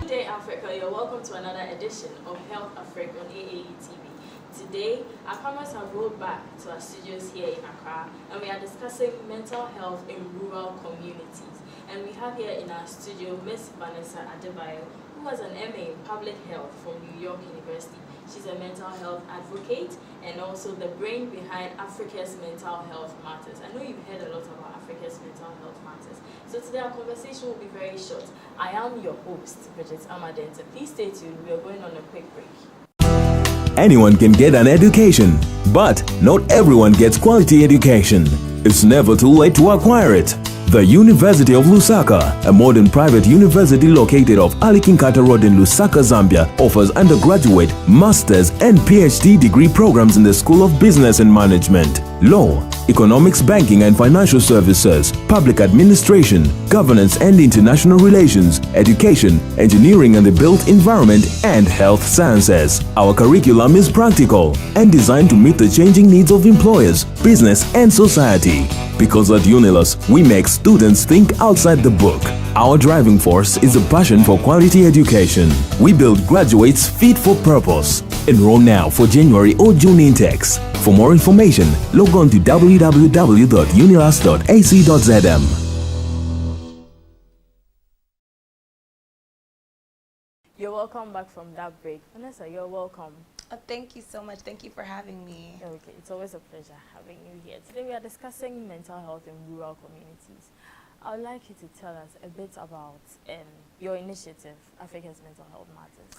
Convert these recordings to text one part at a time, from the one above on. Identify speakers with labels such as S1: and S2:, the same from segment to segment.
S1: day, Africa. You're welcome to another edition of HealthAfrik on AAE TV. Today, our cameras have rolled back to our studios here in Accra, and we are discussing mental health in rural communities. And we have here in our studio Miss Vanessa Adebayo, who has an MA in Public Health from New York University. She's a mental health advocate and also the brain behind Africa's Mental Health Matters. I know you've heard a lot about Africa's Mental Health Matters. So today our conversation will be very short. I am your host, Bridget. Denteh. Please stay tuned. We are going on a quick break.
S2: Anyone can get an education, but not everyone gets quality education. It's never too late to acquire it. The University of Lusaka, a modern private university located off Ali Kinkata Road in Lusaka, Zambia, offers undergraduate, master's and PhD degree programs in the School of Business and Management, Law, Economics, Banking and Financial Services, Public Administration, Governance and International Relations, Education, Engineering and the Built Environment, and Health Sciences. Our curriculum is practical and designed to meet the changing needs of employers, business and society. Because at Unilas, we make students think outside the book. Our driving force is a passion for quality education. We build graduates fit for purpose. Enroll now for January or June intakes. For more information, log on to www.unilas.ac.zm.
S1: You're welcome back from that break. Vanessa, you're welcome.
S3: Thank you so much. Thank you for having me.
S1: Okay, it's always a pleasure having you here. Today we are discussing mental health in rural communities. I would like you to tell us a bit about your initiative, Africa's Mental Health Matters.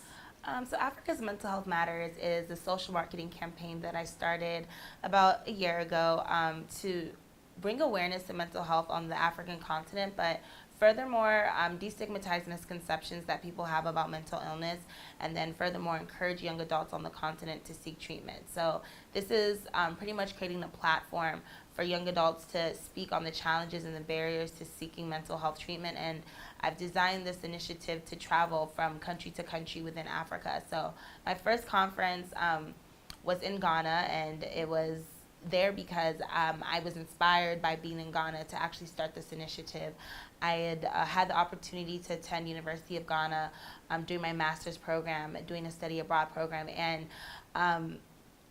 S3: So Africa's Mental Health Matters is a social marketing campaign that I started about a year ago to bring awareness to mental health on the African continent, but furthermore, destigmatize misconceptions that people have about mental illness, and then furthermore, encourage young adults on the continent to seek treatment. So this is pretty much creating a platform for young adults to speak on the challenges and the barriers to seeking mental health treatment. And I've designed this initiative to travel from country to country within Africa. So my first conference was in Ghana, and it was there because I was inspired by being in Ghana to actually start this initiative. I had had the opportunity to attend University of Ghana doing my master's program, doing a study abroad program, and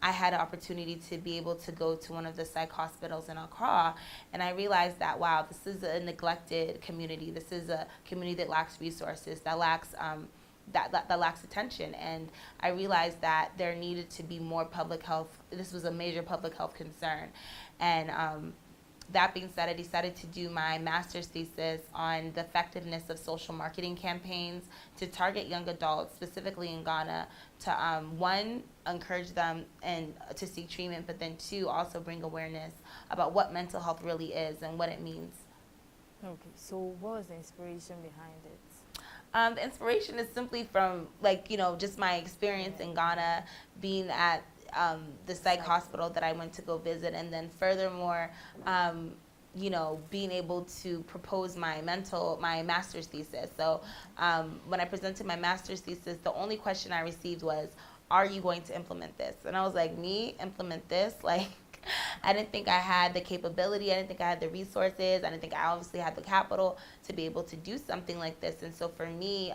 S3: I had an opportunity to be able to go to one of the psych hospitals in Accra, and I realized that, wow, this is a neglected community. This is a community that lacks resources, that lacks that lacks attention. And I realized that there needed to be more public health. This was a major public health concern. And that being said, I decided to do my master's thesis on the effectiveness of social marketing campaigns to target young adults, specifically in Ghana, to one, encourage them and to seek treatment, but then two, also bring awareness about what mental health really is and what it means.
S1: Okay, so what was the inspiration behind it?
S3: The inspiration is simply from, just my experience in Ghana, being at the psych hospital that I went to go visit, and then furthermore, being able to propose my master's thesis. So when I presented my master's thesis, the only question I received was, are you going to implement this? And I was like, me implement this? I didn't think I had the capability. I didn't think I had the resources. I didn't think I obviously had the capital to be able to do something like this. And so for me,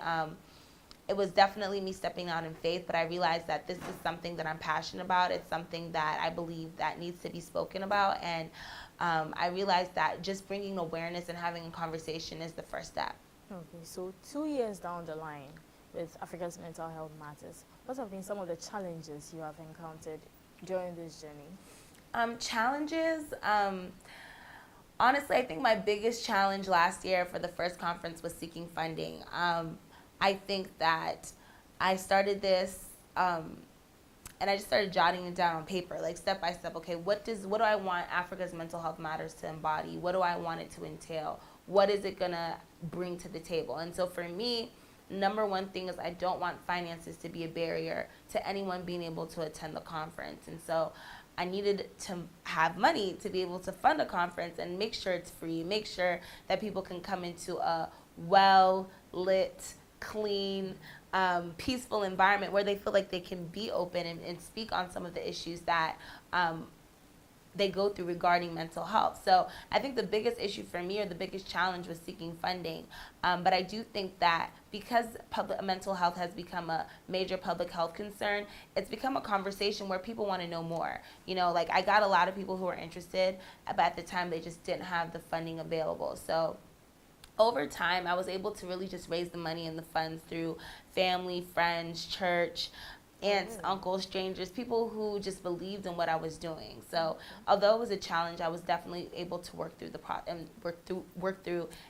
S3: it was definitely me stepping out in faith, but I realized that this is something that I'm passionate about. It's something that I believe that needs to be spoken about. And I realized that just bringing awareness and having a conversation is the first step.
S1: Okay, so 2 years down the line with Africa's Mental Health Matters, what have been some of the challenges you have encountered during this journey?
S3: Challenges, honestly, I think my biggest challenge last year for the first conference was seeking funding. I think that I started this, and I just started jotting it down on paper, step by step. Okay, what do I want Africa's Mental Health Matters to embody? What do I want it to entail? What is it gonna bring to the table? And so for me, number one thing is I don't want finances to be a barrier to anyone being able to attend the conference. And so I needed to have money to be able to fund a conference and make sure it's free, make sure that people can come into a well-lit, clean, peaceful environment where they feel like they can be open and speak on some of the issues that they go through regarding mental health. So I think the biggest issue for me, or the biggest challenge, was seeking funding. But I do think that because mental health has become a major public health concern, it's become a conversation where people want to know more. You know, like, I got a lot of people who were interested, but at the time they just didn't have the funding available. So over time, I was able to really just raise the money and the funds through family, friends, church, aunts, uncles, strangers, people who just believed in what I was doing. So although it was a challenge, I was definitely able to work through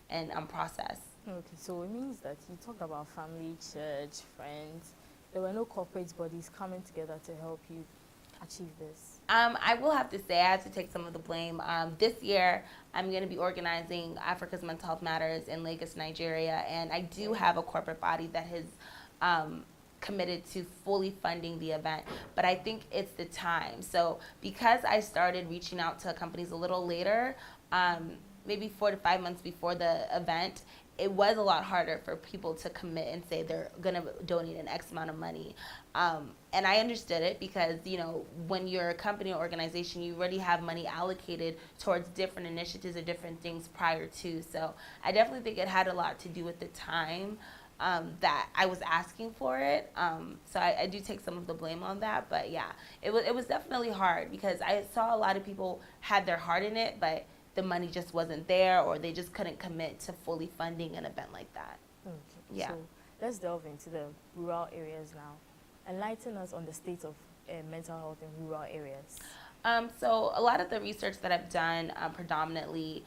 S3: and process.
S4: Okay, so it means that you talked about family, church, friends. There were no corporate bodies coming together to help you achieve this.
S3: I will have to say I had to take some of the blame. This year, I'm going to be organizing Africa's Mental Health Matters in Lagos, Nigeria, and I do have a corporate body that has committed to fully funding the event, but I think it's the time. So because I started reaching out to companies a little later, maybe 4 to 5 months before the event, it was a lot harder for people to commit and say they're going to donate an X amount of money. And I understood it because, you know, when you're a company or organization, you already have money allocated towards different initiatives or different things prior to. So I definitely think it had a lot to do with the time that I was asking for it. So I do take some of the blame on that. But yeah, it was definitely hard because I saw a lot of people had their heart in it, but the money just wasn't there, or they just couldn't commit to fully funding an event like that.
S4: Okay.
S3: Yeah.
S4: So let's delve into the rural areas now. Enlighten us on the state of mental health in rural areas.
S3: So a lot of the research that I've done predominantly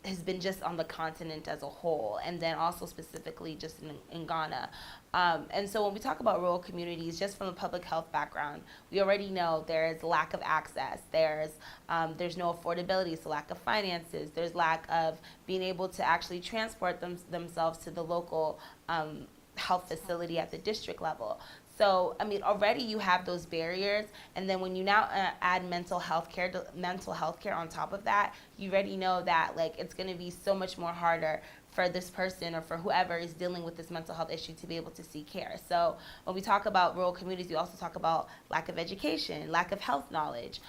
S3: has been just on the continent as a whole, and then also specifically just in Ghana. And so when we talk about rural communities, just from a public health background, we already know there's lack of access, there's no affordability, so lack of finances, there's lack of being able to actually transport themselves to the local health facility at the district level. So, I mean, already you have those barriers, and then when you now add mental health care on top of that, you already know that, like, it's going to be so much more harder for this person or for whoever is dealing with this mental health issue to be able to seek care. So when we talk about rural communities, we also talk about lack of education, lack of health knowledge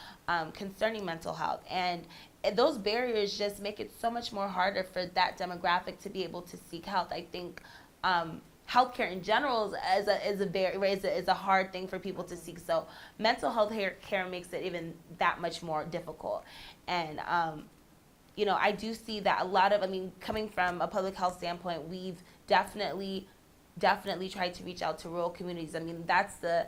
S3: concerning mental health. And those barriers just make it so much more harder for that demographic to be able to seek health. I think healthcare in general is a hard thing for people to seek. So mental health care makes it even that much more difficult. And you know, I do see that a lot of, I mean, coming from a public health standpoint, we've definitely tried to reach out to rural communities. I mean, that's the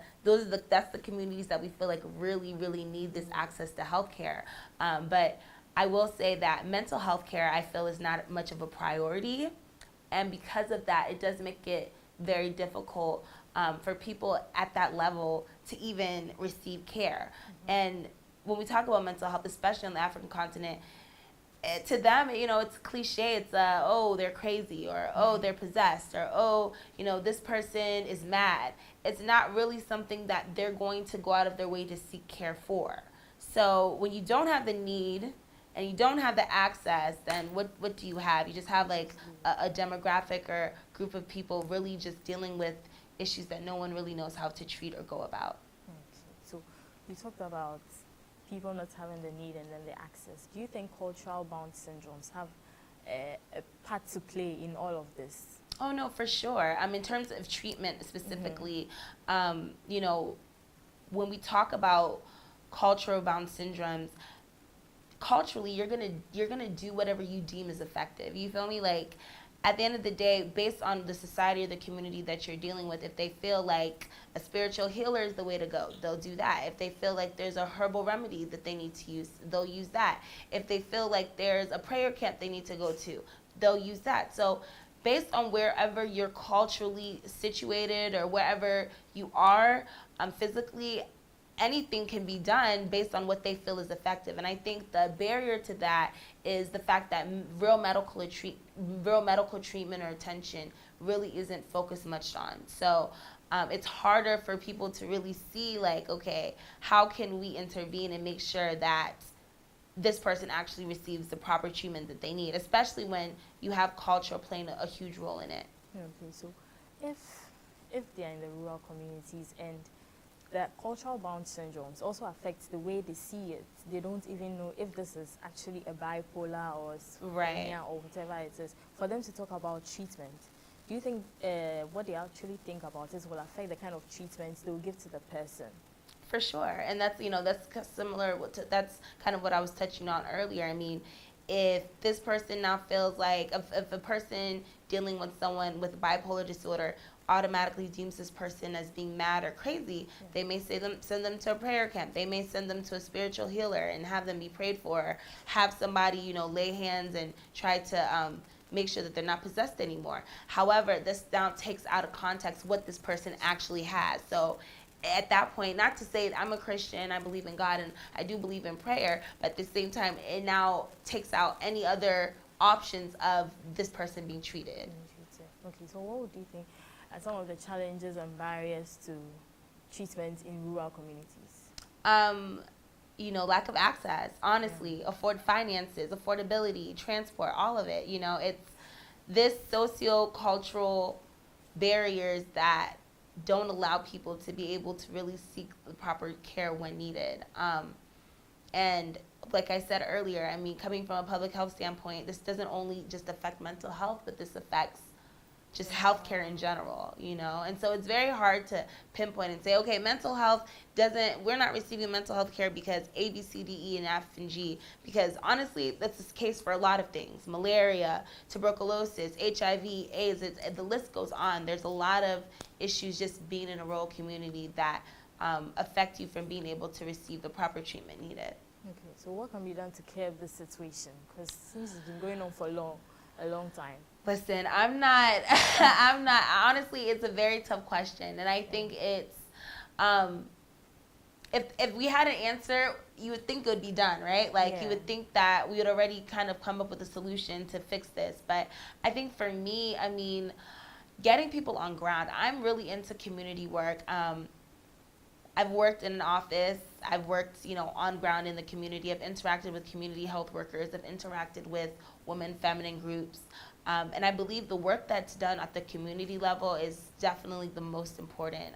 S3: communities that we feel like really need this access to healthcare. But I will say that mental health care, I feel, is not much of a priority. And because of that, it does make it very difficult for people at that level to even receive care. Mm-hmm. And when we talk about mental health, especially on the African continent, to them, you know, it's cliche. It's, oh, they're crazy, or, oh, they're possessed, or, oh, you know, this person is mad. It's not really something that they're going to go out of their way to seek care for. So when you don't have the need and you don't have the access, then what do you have? You just have like a demographic or group of people really just dealing with issues that no one really knows how to treat or go about.
S4: Okay. So you talked about people not having the need and then the access. Do you think cultural bound syndromes have a part to play in all of this? Oh, no, for sure. In terms of treatment specifically, you know, when we talk about cultural bound syndromes, culturally, you're gonna do whatever you deem is effective. You feel me? Like, at the end of the day, based on the society or the community that you're dealing with, if they feel like a spiritual healer is the way to go, they'll do that. If they feel like there's a herbal remedy that they need to use, they'll use that. If they feel like there's a prayer camp they need to go to, they'll use that. So based on wherever you're culturally situated or wherever you are physically, anything can be done based on what they feel is effective. And I think the barrier to that is the fact that real medical treatment or attention really isn't focused much on. So it's harder for people to really see, like, okay, how can we intervene and make sure that this person actually receives the proper treatment that they need, especially when you have culture playing a huge role in it. Okay, so if they're in the rural communities and that cultural bound syndromes also affect the way they see it. They don't even know if this is actually a bipolar or schizophrenia or whatever it is. For them to talk about treatment, do you think what they actually think about it will affect the kind of treatments they will give to the person?
S3: For sure, and that's that's similar to, that's kind of what I was touching on earlier. I mean, if this person now feels like if a person dealing with someone with bipolar disorder automatically deems this person as being mad or crazy, they may send them to a prayer camp. They may send them to a spiritual healer and have them be prayed for. Have somebody lay hands and try to make sure that they're not possessed anymore. However, this now takes out of context what this person actually has. So at that point, not to say that I'm a Christian, I believe in God, and I do believe in prayer, but at the same time, it now takes out any other options of this person being treated.
S4: Okay, so what would you think are some of the challenges and barriers to treatment in rural communities?
S3: Lack of access, honestly, finances, affordability, transport, all of it. It's this socio-cultural barriers that don't allow people to be able to really seek the proper care when needed. And like I said earlier, I mean, coming from a public health standpoint, this doesn't only just affect mental health, but this affects just healthcare in general, And so it's very hard to pinpoint and say, okay, mental health we're not receiving mental health care because A, B, C, D, E, and F, and G. Because honestly, that's the case for a lot of things. Malaria, tuberculosis, HIV, AIDS, the list goes on. There's a lot of issues just being in a rural community that affect you from being able to receive the proper treatment needed.
S4: Okay, so what can be done to curb this situation? Because since it's been going on for a long time.
S3: Listen, I'm not, honestly, it's a very tough question. And I think it's, if we had an answer, you would think it would be done, right? You would think that we would already kind of come up with a solution to fix this. But I think for me, I mean, getting people on ground, I'm really into community work. I've worked in an office. I've worked, on ground in the community. I've interacted with community health workers. I've interacted with women, feminine groups. And I believe the work that's done at the community level is definitely the most important.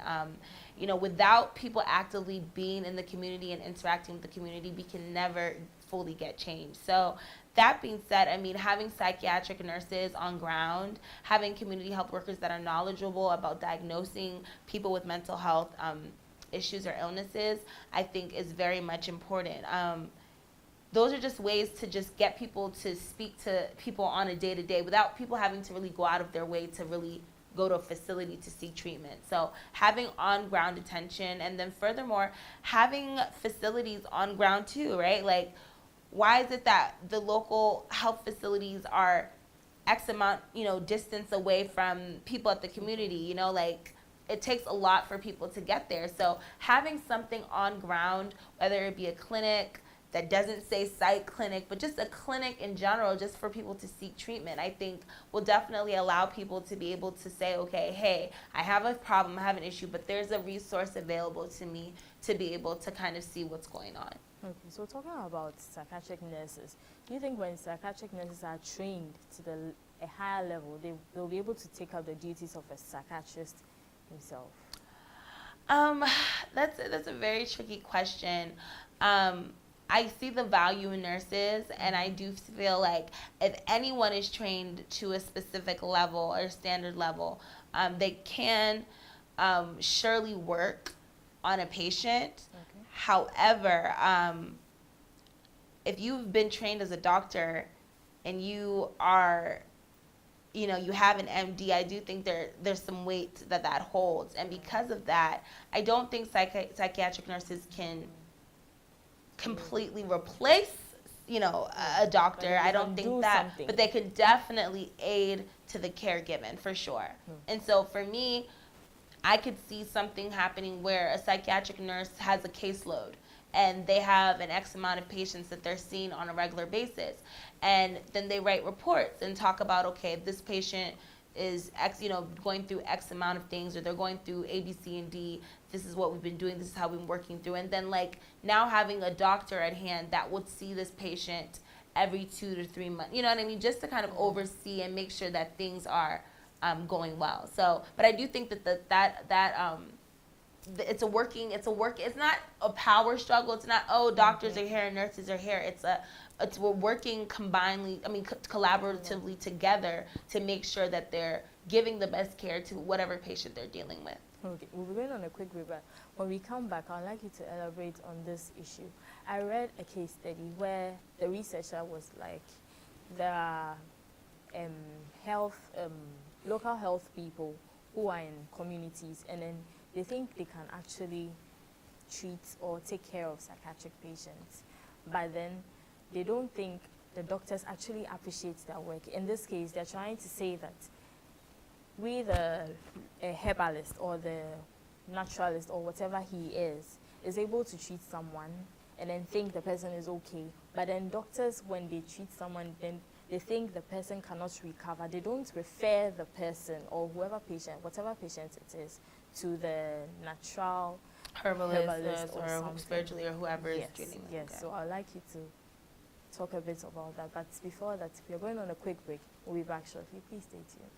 S3: Without people actively being in the community and interacting with the community, we can never fully get change. So that being said, I mean, having psychiatric nurses on ground, having community health workers that are knowledgeable about diagnosing people with mental health issues or illnesses, I think is very much important. Those are just ways to just get people to speak to people on a day-to-day without people having to really go out of their way to really go to a facility to seek treatment. So having on-ground attention, and then furthermore, having facilities on ground too, right? Why is it that the local health facilities are X amount, distance away from people at the community, it takes a lot for people to get there. So having something on ground, whether it be a clinic that doesn't say psych clinic, but just a clinic in general, just for people to seek treatment, I think will definitely allow people to be able to say, okay, hey, I have a problem, I have an issue, but there's a resource available to me to be able to kind of see what's going on.
S4: Okay, so talking about psychiatric nurses, do you think when psychiatric nurses are trained to a higher level, they'll be able to take up the duties of a psychiatrist himself?
S3: That's a very tricky question. I see the value in nurses, and I do feel like if anyone is trained to a specific level or standard level, they can surely work on a patient. Okay. However, if you've been trained as a doctor and you are, you have an MD, I do think there's some weight that holds. And because of that, I don't think psychiatric nurses can completely replace, a doctor. I don't think that, something. But they could definitely aid to the care given, for sure. And so for me, I could see something happening where a psychiatric nurse has a caseload and they have an X amount of patients that they're seeing on a regular basis. And then they write reports and talk about, okay, this patient is X, going through X amount of things, or they're going through A, B, C, and D. This is what we've been doing. This is how we've been working through. And then now having a doctor at hand that would see this patient every 2 to 3 months, you know what I mean? Just to kind of oversee and make sure that things are going well. So, but I do think that it's not a power struggle. It's not, oh, doctors are here and nurses are here. We're working collaboratively together to make sure that they're giving the best care to whatever patient they're dealing with.
S4: Okay, we'll be going on a quick break, but when we come back, I'd like you to elaborate on this issue. I read a case study where the researcher was like, there are local health people who are in communities, and then they think they can actually treat or take care of psychiatric patients, but then they don't think the doctors actually appreciate their work. In this case, they're trying to say that we, the herbalist or the naturalist or whatever he is able to treat someone and then think the person is okay. But then doctors, when they treat someone, then they think the person cannot recover. They don't refer the person or whatever patient it is, to the natural herbalist
S3: or spiritually or whoever is treating them.
S4: Yes, okay. So I'd like you to talk a bit about that. But before that, we are going on a quick break. We'll be back shortly. Please stay tuned.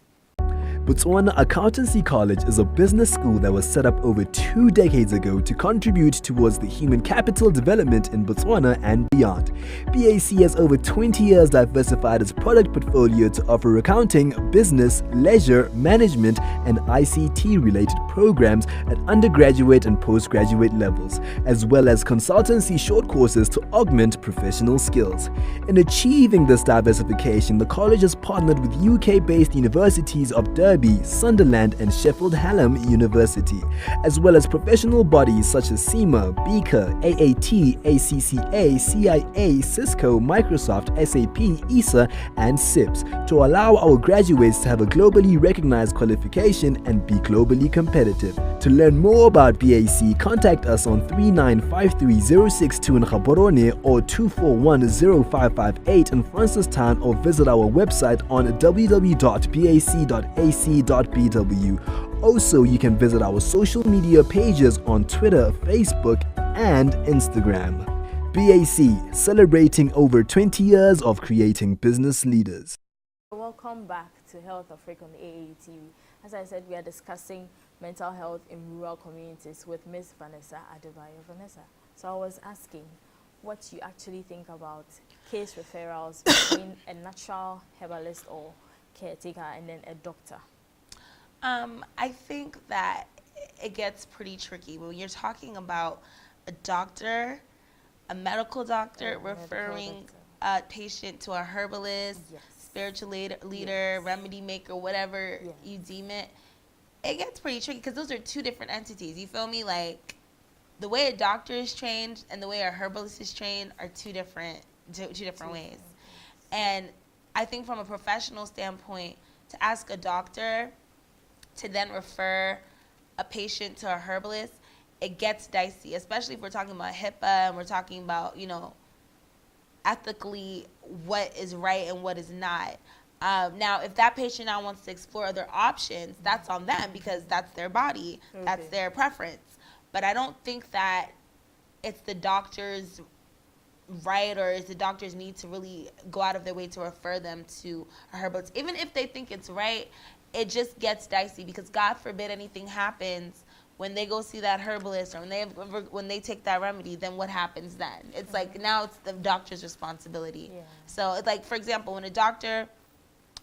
S5: Botswana Accountancy College is a business school that was set up over 2 decades ago to contribute towards the human capital development in Botswana and beyond. BAC has over 20 years diversified its product portfolio to offer accounting, business, leisure, management, and ICT-related programs at undergraduate and postgraduate levels, as well as consultancy short courses to augment professional skills. In achieving this diversification, the college has partnered with UK-based universities of Derby, Sunderland, and Sheffield Hallam University, as well as professional bodies such as SEMA, Beaker, AAT, ACCA, CIA, Cisco, Microsoft, SAP, ESA, and SIPS to allow our graduates to have a globally recognized qualification and be globally competitive. To learn more about BAC, contact us on 3953-062 in Gaborone or 241-0558 in Francistown, or visit our website on www.bac.ac.bw. Also, you can visit our social media pages on Twitter, Facebook, and Instagram. BAC, celebrating over 20 years of creating business leaders.
S4: Welcome back to HealthAfrik on AAU TV. As I said, we are discussing mental health in rural communities with Miss Vanessa Adebayo. Vanessa, so I was asking what you actually think about case referrals between a natural herbalist or caretaker and then a doctor.
S3: I think that it gets pretty tricky when you're talking about a doctor, a medical doctor, referring a patient to a herbalist, spiritual leader, remedy maker, whatever you deem it. It gets pretty tricky because those are two different entities. You feel me? Like, the way a doctor is trained and the way a herbalist is trained are two different ways. And I think from a professional standpoint, to ask a doctor to then refer a patient to a herbalist, it gets dicey, especially if we're talking about HIPAA and we're talking about, ethically what is right and what is not. Now, if that patient now wants to explore other options, that's on them because that's their body, that's their preference. But I don't think that it's the doctor's right or it's the doctor's need to really go out of their way to refer them to a herbalist. Even if they think it's right, it just gets dicey because God forbid anything happens when they go see that herbalist or when they take that remedy, then what happens then? It's like now it's the doctor's responsibility. Yeah. So it's like, for example, when a doctor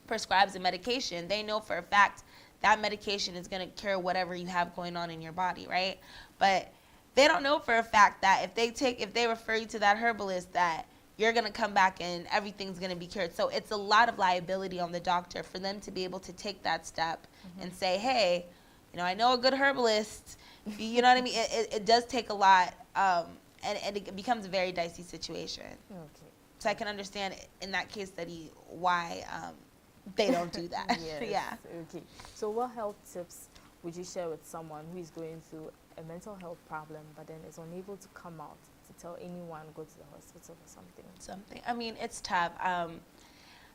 S3: prescribes a medication, they know for a fact that medication is going to cure whatever you have going on in your body, right? But they don't know for a fact that if they refer you to that herbalist, that you're going to come back and everything's going to be cured. So it's a lot of liability on the doctor for them to be able to take that step and say, hey, I know a good herbalist. You know what I mean? It does take a lot, and it becomes a very dicey situation. Okay. So I can understand in that case study why they don't do that.
S4: Yes. Yeah. Okay. So what health tips would you share with someone who is going through a mental health problem but then is unable to come out to tell anyone, go to the hospital or something?
S3: I mean, it's tough.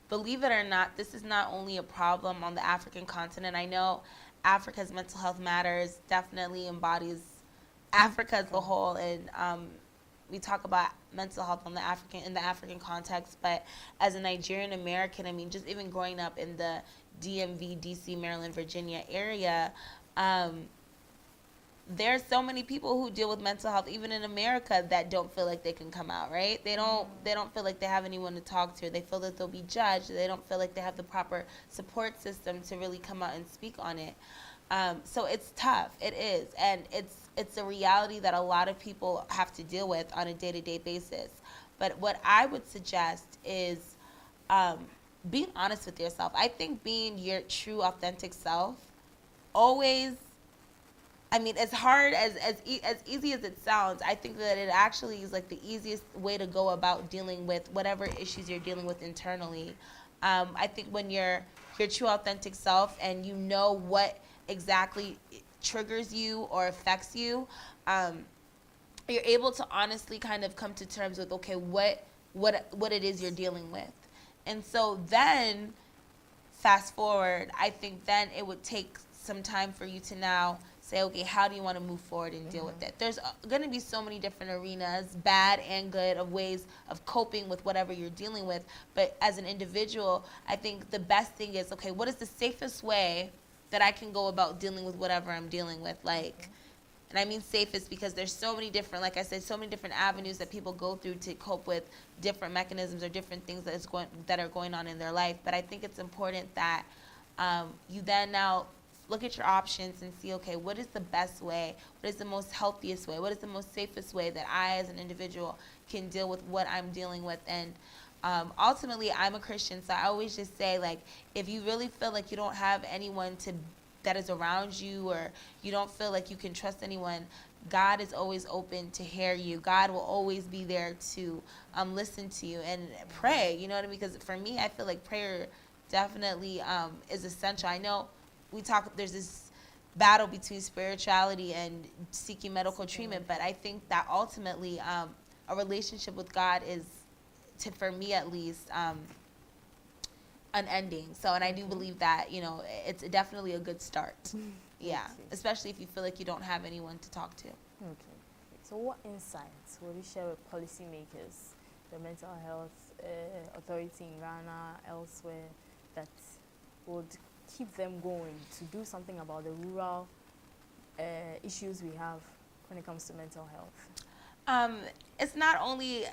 S3: Believe it or not, this is not only a problem on the African continent. I know Africa's mental health matters definitely embodies Africa as a whole, and we talk about mental health in the African context, but as a Nigerian American, I mean, just even growing up in the DMV, DC, Maryland, Virginia area, there's so many people who deal with mental health, even in America, that don't feel like they can come out, right? They don't feel like they have anyone to talk to. They feel that they'll be judged. They don't feel like they have the proper support system to really come out and speak on it. So it's tough. It is. And it's a reality that a lot of people have to deal with on a day-to-day basis. But what I would suggest is being honest with yourself. I think being your true, authentic self always, I mean, as hard as easy as it sounds, I think that it actually is like the easiest way to go about dealing with whatever issues you're dealing with internally. I think when you're your true, authentic self and you know what exactly triggers you or affects you, you're able to honestly kind of come to terms with, okay, what it is you're dealing with. And so then, fast forward, I think then it would take some time for you to now say, okay, how do you want to move forward and deal with it? There's going to be so many different arenas, bad and good, of ways of coping with whatever you're dealing with. But as an individual, I think the best thing is, okay, what is the safest way that I can go about dealing with whatever I'm dealing with? Like, and I mean safest because there's so many different, like I said, so many different avenues that people go through to cope with different mechanisms or different things that are going on in their life. But I think it's important that you then now look at your options and see, okay, what is the best way? What is the most healthiest way? What is the most safest way that I as an individual can deal with what I'm dealing with? And ultimately, I'm a Christian, so I always just say, like, if you really feel like you don't have anyone that is around you, or you don't feel like you can trust anyone, God is always open to hear you. God will always be there to listen to you and pray, you know what I mean? Because for me, I feel like prayer definitely is essential. I know there's this battle between spirituality and seeking medical treatment, but I think that ultimately a relationship with God is, for me at least, unending. So, and I do believe that, you know, it's definitely a good start. Yeah, especially if you feel like you don't have anyone to talk to.
S4: Okay. So what insights will you share with policymakers, the mental health authority in Ghana, elsewhere, that would keep them going to do something about the rural issues we have when it comes to mental health?
S3: It's not only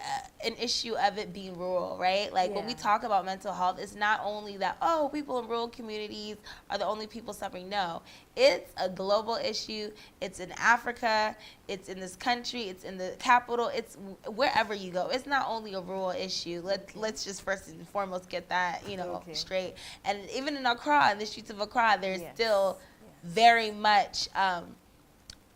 S3: an issue of it being rural, right? Like when we talk about mental health, it's not only that, oh, people in rural communities are the only people suffering. No, it's a global issue. It's in Africa. It's in this country. It's in the capital. It's wherever you go. It's not only a rural issue. Let's just first and foremost get that, straight. And even in Accra, in the streets of Accra, there's still very much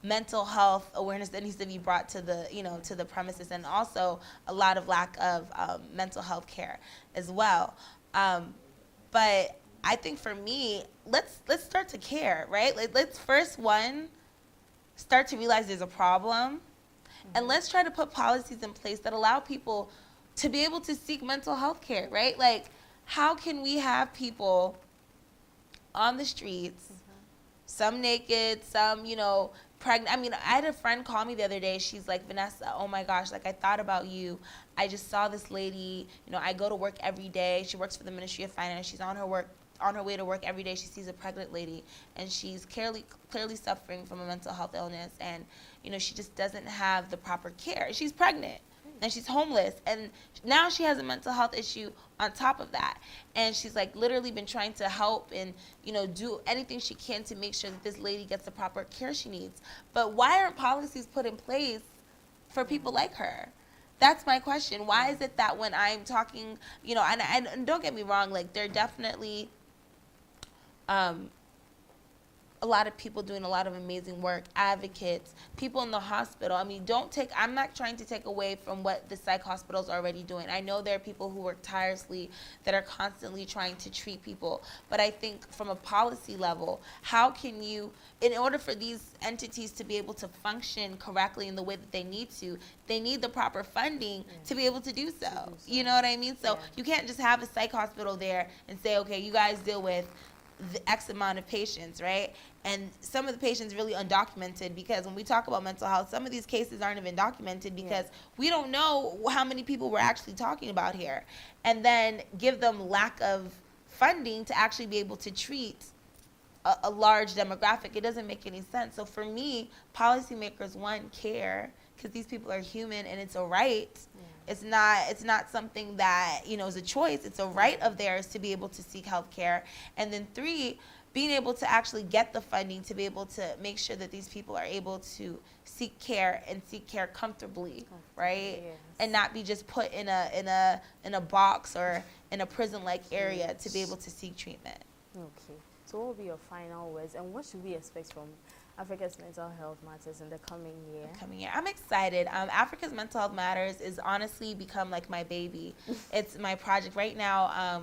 S3: mental health awareness that needs to be brought to the to the premises, and also a lot of lack of mental health care as well. But I think for me, let's start to care, right? Let's first start to realize there's a problem, and let's try to put policies in place that allow people to be able to seek mental health care, right? Like, how can we have people on the streets, some naked, some pregnant? I mean, I had a friend call me the other day. She's like, Vanessa, oh my gosh, like I thought about you. I just saw this lady, I go to work every day. She works for the Ministry of Finance. She's on her way to work every day. She sees a pregnant lady, and she's clearly suffering from a mental health illness, and she just doesn't have the proper care. She's pregnant, and she's homeless, and now she has a mental health issue on top of that. And she's like literally been trying to help and do anything she can to make sure that this lady gets the proper care she needs. But why aren't policies put in place for people like her? That's my question. Why is it that when I'm talking, and don't get me wrong, like there are definitely a lot of people doing a lot of amazing work, advocates, people in the hospital. I mean, I'm not trying to take away from what the psych hospitals are already doing. I know there are people who work tirelessly that are constantly trying to treat people. But I think from a policy level, how can you, in order for these entities to be able to function correctly in the way that they need the proper funding to be able to do so. You know what I mean? So you can't just have a psych hospital there and say, okay, you guys deal with the X amount of patients, right? And some of the patients really undocumented, because when we talk about mental health, some of these cases aren't even documented because we don't know how many people we're actually talking about here. And then give them lack of funding to actually be able to treat a large demographic. It doesn't make any sense. So for me, policymakers, one, care, because these people are human and it's a right. Yeah. It's not something that, is a choice. It's a right of theirs to be able to seek health care. And then three, being able to actually get the funding to be able to make sure that these people are able to seek care and seek care comfortably, right? Yes. And not be just put in a box or in a prison-like area to be able to seek treatment.
S4: Okay. So what will be your final words, and what should we expect from Africa's Mental Health Matters in the coming year?
S3: I'm excited. Africa's Mental Health Matters is honestly become like my baby. It's my project right now.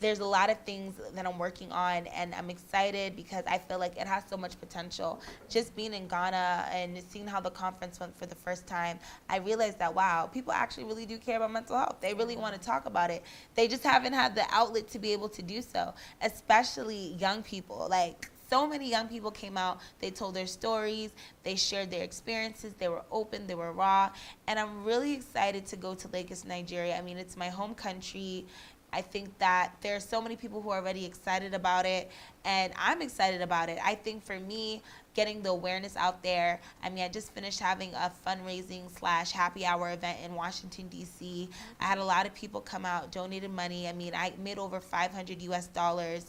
S3: There's a lot of things that I'm working on, and I'm excited because I feel like it has so much potential. Just being in Ghana and seeing how the conference went for the first time, I realized that, wow, people actually really do care about mental health. They really want to talk about it. They just haven't had the outlet to be able to do so, especially young people. Like, so many young people came out, they told their stories, they shared their experiences, they were open, they were raw, and I'm really excited to go to Lagos, Nigeria. I mean, it's my home country. I think that there are so many people who are already excited about it, and I'm excited about it. I think for me, getting the awareness out there, I mean, I just finished having a fundraising / happy hour event in Washington, D.C. I had a lot of people come out, donated money. I mean, I made over $500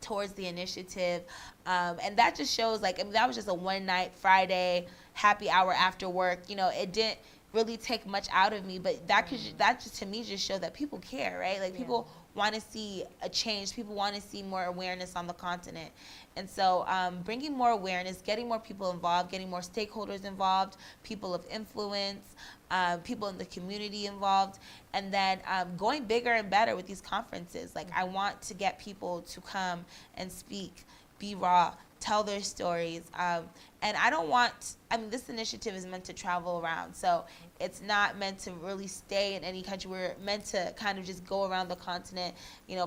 S3: towards the initiative, and that just shows, like, I mean, that was just a one-night Friday happy hour after work. It didn't really take much out of me, but that just to me just showed that people care, right? Like, people want to see a change. People want to see more awareness on the continent. And so bringing more awareness, getting more people involved, getting more stakeholders involved, people of influence, people in the community involved, and then going bigger and better with these conferences. Like, I want to get people to come and speak, be raw, tell their stories. And I don't want, this initiative is meant to travel around. So it's not meant to really stay in any country. We're meant to kind of just go around the continent,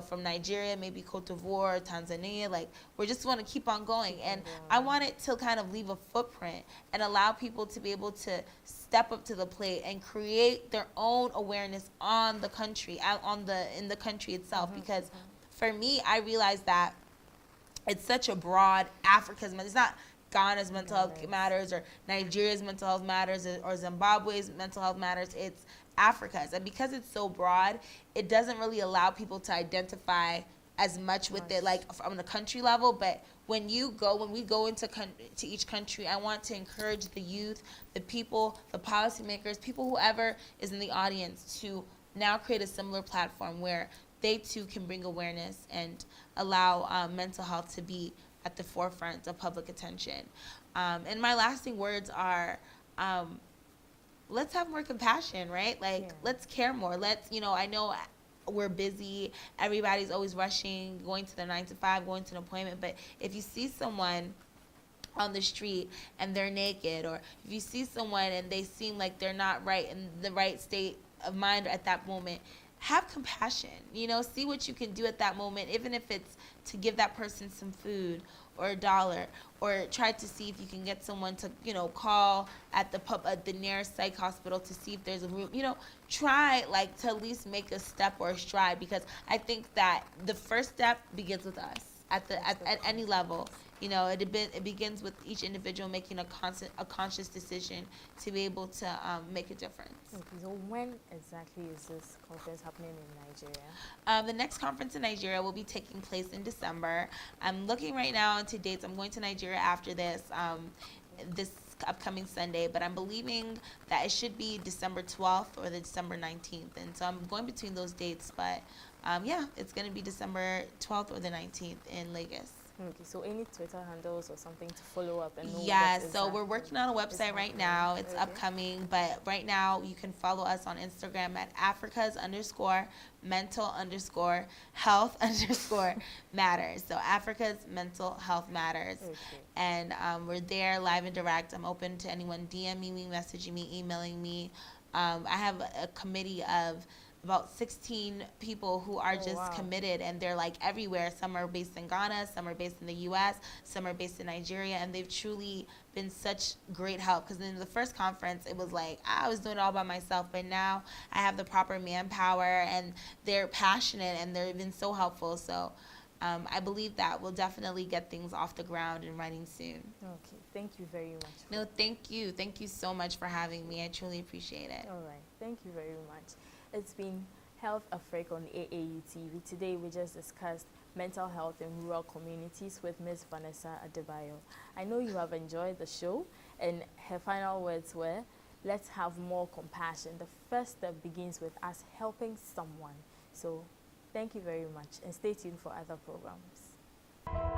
S3: from Nigeria, maybe Cote d'Ivoire, Tanzania. Like, we just want to keep on going. And I want it to kind of leave a footprint and allow people to be able to step up to the plate and create their own awareness on the country, in the country itself. Because for me, I realized that it's such a broad Africa's, it's not Ghana's mental health matters or Nigeria's mental health matters or Zimbabwe's mental health matters. It's Africa's. And because it's so broad, it doesn't really allow people to identify as much with it, like from the country level. But when we go into to each country, I want to encourage the youth, the people, the policymakers, people, whoever is in the audience, to now create a similar platform where they too can bring awareness and allow mental health to be at the forefront of public attention. And my lasting words are, let's have more compassion, right? Like, let's care more. Let's, I know we're busy. Everybody's always rushing, going to their 9 to 5, going to an appointment. But if you see someone on the street and they're naked, or if you see someone and they seem like they're not right in the right state of mind at that moment, have compassion, see what you can do at that moment, even if it's to give that person some food or $1, or try to see if you can get someone to, call at the nearest psych hospital to see if there's a room. Try to at least make a step or a stride, because I think that the first step begins with us at any level. It begins with each individual making a conscious decision to be able to make a difference.
S4: Okay, so when exactly is this conference happening in Nigeria?
S3: The next conference in Nigeria will be taking place in December. I'm looking right now into dates. I'm going to Nigeria after this upcoming Sunday, but I'm believing that it should be December 12th or the December 19th. And so I'm going between those dates, but it's going to be December 12th or the 19th in Lagos.
S4: Okay, so any Twitter handles or something to follow up and know?
S3: Yeah, so we're working on a website right now. It's upcoming, but right now you can follow us on Instagram at Africa's_mental_health_matters. So Africa's Mental Health Matters. Okay. And we're there live and direct. I'm open to anyone DMing me, messaging me, emailing me. I have a committee of about 16 people who are committed, and they're everywhere. Some are based in Ghana, some are based in the U.S., some are based in Nigeria, and they've truly been such great help. Because in the first conference, it was I was doing it all by myself, but now I have the proper manpower, and they're passionate, and they've been so helpful. So I believe that we'll definitely get things off the ground and running soon.
S4: Okay, thank you very much.
S3: No, thank you. Thank you so much for having me. I truly appreciate it.
S4: All right, thank you very much. It's been HealthAfrik on AAU TV. Today we just discussed mental health in rural communities with Ms. Vanessa Adebayo. I know you have enjoyed the show, and her final words were, let's have more compassion. The first step begins with us helping someone. So thank you very much, and stay tuned for other programs.